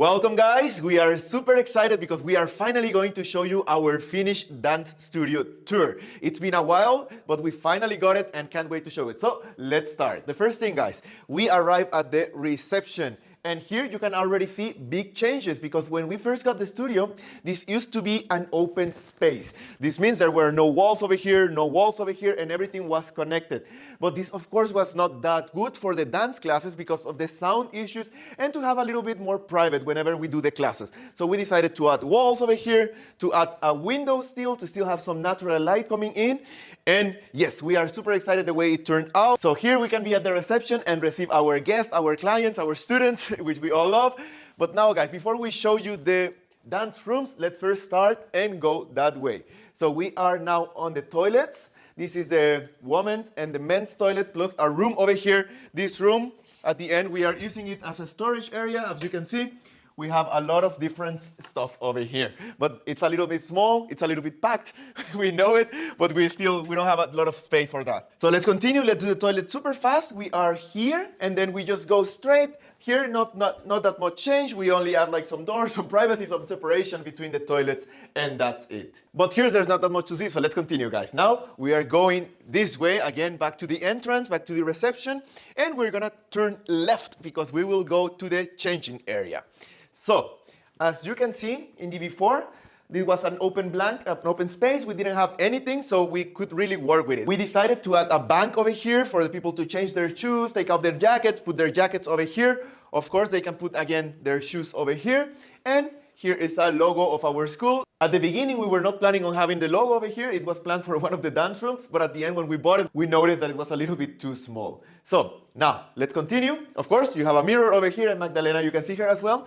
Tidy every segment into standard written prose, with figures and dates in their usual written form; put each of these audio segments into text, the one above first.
Welcome guys, we are super excited because we are finally going to show you our finished dance studio tour. It's been a while, but we finally got it and can't wait to show it. So let's start. The first thing guys, we arrived at the reception. And here you can already see big changes because when we first got the studio, this used to be an open space. This means there were no walls over here, no walls over here, and everything was connected. But this of course was not that good for the dance classes because of the sound issues and to have a little bit more private whenever we do the classes. So we decided to add walls over here, to add a window still, to still have some natural light coming in. And yes, we are super excited the way it turned out. So here we can be at the reception and receive our guests, our clients, our students, which we all love. But now guys, before we show you the dance rooms, let's first start and go that way. So we are now on the toilets. This is the women's and the men's toilet plus a room over here. This room at the end, we are using it as a storage area. As you can see, we have a lot of different stuff over here, but it's a little bit small, it's a little bit packed, we know it, but we don't have a lot of space for that. So let's continue, let's do the toilet super fast. We are here, and then we just go straight. Here, not that much change. We only add like some doors, some privacy, some separation between the toilets, and that's it. But here, there's not that much to see, so let's continue, guys. Now, we are going this way, again, back to the entrance, back to the reception, and we're gonna turn left because we will go to the changing area. So, as you can see in the before, this was an open space. We didn't have anything, so we could really work with it. We decided to add a bank over here for the people to change their shoes, take off their jackets, put their jackets over here. Of course, they can put, again, their shoes over here. And here is a logo of our school. At the beginning, we were not planning on having the logo over here. It was planned for one of the dance rooms, but at the end, when we bought it, we noticed that it was a little bit too small. So now, let's continue. Of course, you have a mirror over here, and Magdalena, you can see her as well,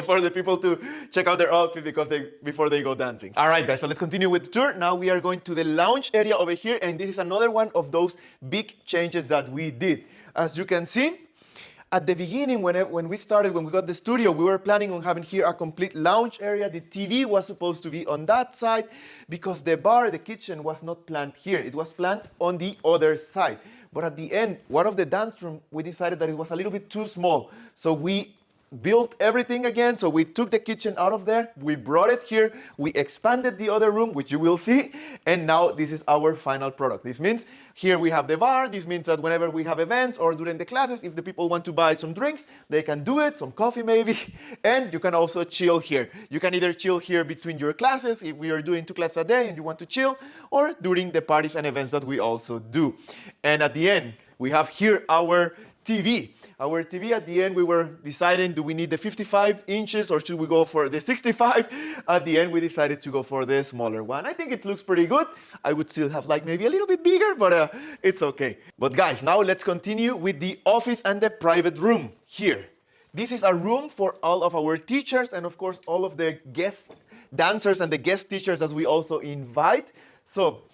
for the people to check out their outfit before they go dancing. All right, guys, so let's continue with the tour. Now we are going to the lounge area over here, and this is another one of those big changes that we did. As you can see, at the beginning, when we got the studio, we were planning on having here a complete lounge area. The TV was supposed to be on that side because the bar, the kitchen, was not planned here. It was planned on the other side. But at the end, one of the dance rooms, we decided that it was a little bit too small. So we built everything again. So we took the kitchen out of there, we brought it here, we expanded the other room, which you will see, and now this is our final product. This means here we have the bar. This means that whenever we have events or during the classes, if the people want to buy some drinks, they can do it, some coffee maybe, and you can also chill here. You can either chill here between your classes if we are doing 2 classes a day and you want to chill, or during the parties and events that we also do. And at the end, we have here our TV. Our TV at the end, we were deciding, do we need the 55 inches or should we go for the 65? At the end, we decided to go for the smaller one. I think it looks pretty good. I would still have like maybe a little bit bigger, but it's okay. But guys, now let's continue with the office and the private room here. This is a room for all of our teachers and of course all of the guest dancers and the guest teachers as we also invite. So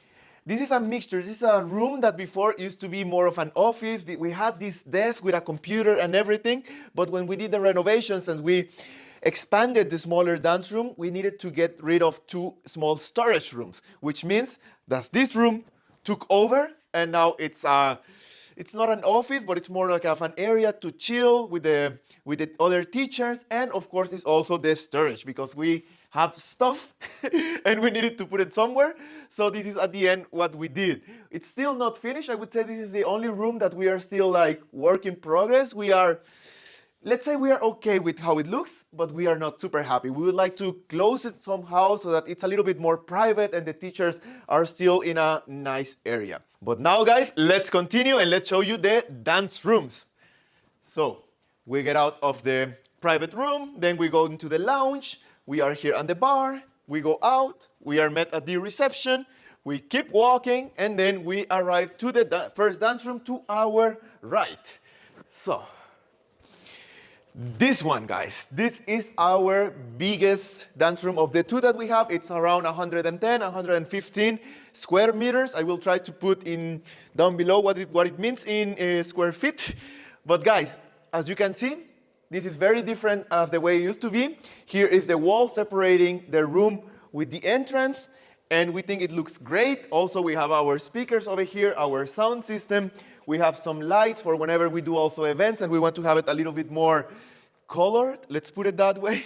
this is a mixture. This is a room that before used to be more of an office. We had this desk with a computer and everything, but when we did the renovations and we expanded the smaller dance room, we needed to get rid of 2 small storage rooms, which means that this room took over and now it's not an office, but it's more like an area to chill with the other teachers, and of course it's also the storage because we have stuff and we needed to put it somewhere. So this is at the end what we did. It's still not finished. I would say this is the only room that we are still like work in progress. Let's say we are okay with how it looks, but we are not super happy. We would like to close it somehow so that it's a little bit more private and the teachers are still in a nice area. But now guys, let's continue and let's show you the dance rooms. So we get out of the private room, then we go into the lounge. We are here on the bar, we go out, we are met at the reception, we keep walking, and then we arrive to the first dance room to our right. So, this one, guys, this is our biggest dance room of the 2 that we have. It's around 110, 115 square meters. I will try to put in down below what it means in square feet. But guys, as you can see, this is very different of the way it used to be. Here is the wall separating the room with the entrance, and we think it looks great. Also, we have our speakers over here, our sound system. We have some lights for whenever we do also events, and we want to have it a little bit more colored, let's put it that way.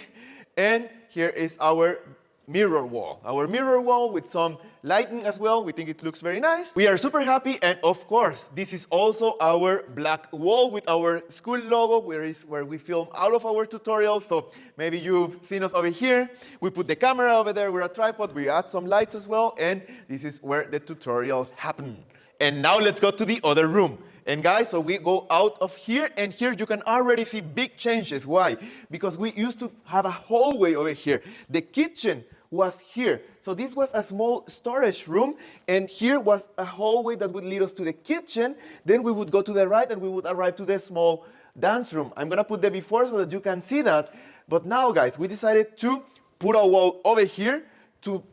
And here is our mirror wall. Our mirror wall with some lighting as well. We think it looks very nice. We are super happy, and of course, this is also our black wall with our school logo, where we film all of our tutorials. So maybe you've seen us over here. We put the camera over there, we're a tripod, we add some lights as well, and this is where the tutorials happen. And now let's go to the other room. And guys, so we go out of here, and here you can already see big changes. Why? Because we used to have a hallway over here. The kitchen was here. So this was a small storage room, and here was a hallway that would lead us to the kitchen. Then we would go to the right, and we would arrive to the small dance room. I'm gonna put the before so that you can see that. But now, guys, we decided to put a wall over here to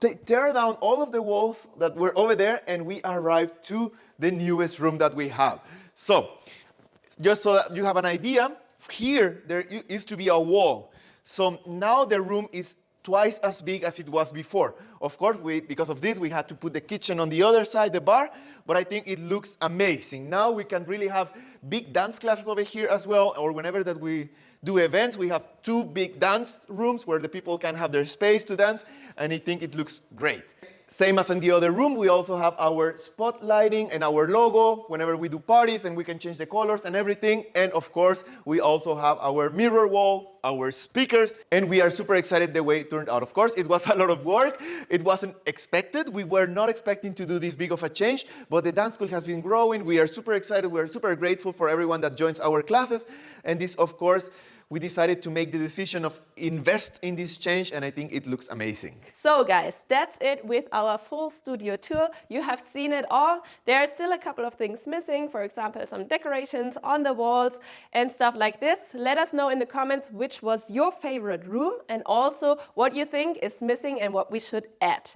tear down all of the walls that were over there, and we arrived to the newest room that we have. So, just so that you have an idea, here there used to be a wall. So now the room is twice as big as it was before. Of course, because of this, we had to put the kitchen on the other side, the bar, but I think it looks amazing. Now we can really have big dance classes over here as well, or whenever that we do events, we have 2 big dance rooms where the people can have their space to dance, and I think it looks great. Same as in the other room, we also have our spotlighting and our logo whenever we do parties, and we can change the colors and everything. And of course, we also have our mirror wall, our speakers, and we are super excited the way it turned out. Of course, it was a lot of work. It wasn't expected. We were not expecting to do this big of a change, but the dance school has been growing. We are super excited. We are super grateful for everyone that joins our classes. And this, of course, we decided to make the decision of invest in this change, and I think it looks amazing. So guys, that's it with our full studio tour. You have seen it all. There are still a couple of things missing, for example, some decorations on the walls and stuff like this. Let us know in the comments which was your favorite room, and also what you think is missing and what we should add.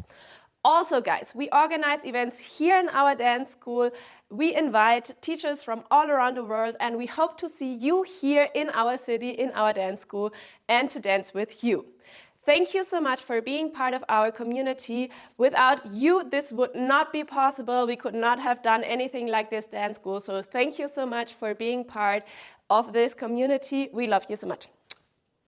Also, guys, we organize events here in our dance school. We invite teachers from all around the world, and we hope to see you here in our city, in our dance school, and to dance with you. Thank you so much for being part of our community. Without you, this would not be possible. We could not have done anything like this dance school. So thank you so much for being part of this community. We love you so much.